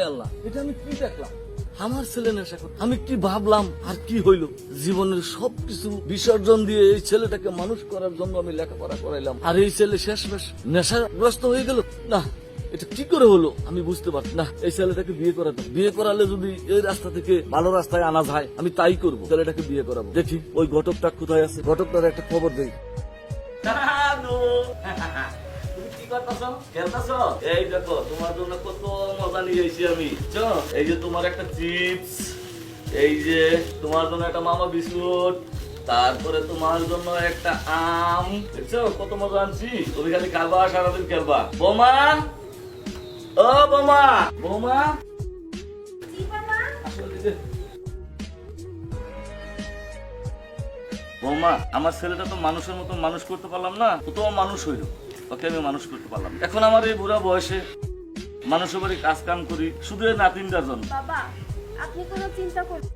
আল্লাহ, এটা আমি কি দেখলাম? আমার ছেলে নেশা করে, আমি কি ভাবলাম আর কি হইল? জীবনের সবকিছু বিসর্জন দিয়ে এই ছেলেটাকে মানুষ করার জন্য আমি লেখাপড়া করাইলাম, আর এই ছেলে শেষমেশ নেশাগ্রস্ত হয়ে গেল। না, এটা কি করে হলো আমি বুঝতে পারছি না। এই ছেলেটাকে বিয়ে করাতে, বিয়ে করালে যদি এই রাস্তা থেকে ভালো রাস্তায় আনা যায় আমি তাই করব। ছেলেটাকে বিয়ে করাবো। দেখি ওই ঘটকটা কোথায় আছে, ঘটকটার একটা খবর দেই। তুমি কি করতেছো? খেলতেছো? এই দেখো তোমার জন্য কত মজা নিয়ে এসেছি আমি। এই যে তোমার একটা চিপস, এই যে তোমার জন্য একটা মামা বিস্কুট, তারপরে তোমার জন্য একটা আম। দেখছো কত মজা আনছি? তুমি খালি খাবা, সারাদিন খেলবা। বোমা, ও বোমা, বোমা আসলে বৌমা, আমার ছেলেটা তো মানুষের মতো মানুষ করতে পারলাম না, ও তো মানুষ হইল, ওকে আমি মানুষ করতে পারলাম না। এখন আমার এই বুড়া বয়সে মানুষের বাড়ি কাজ কাম করি শুধু এই নাতিনটার জন্য। বাবা, আপনি কোনো চিন্তা করবেন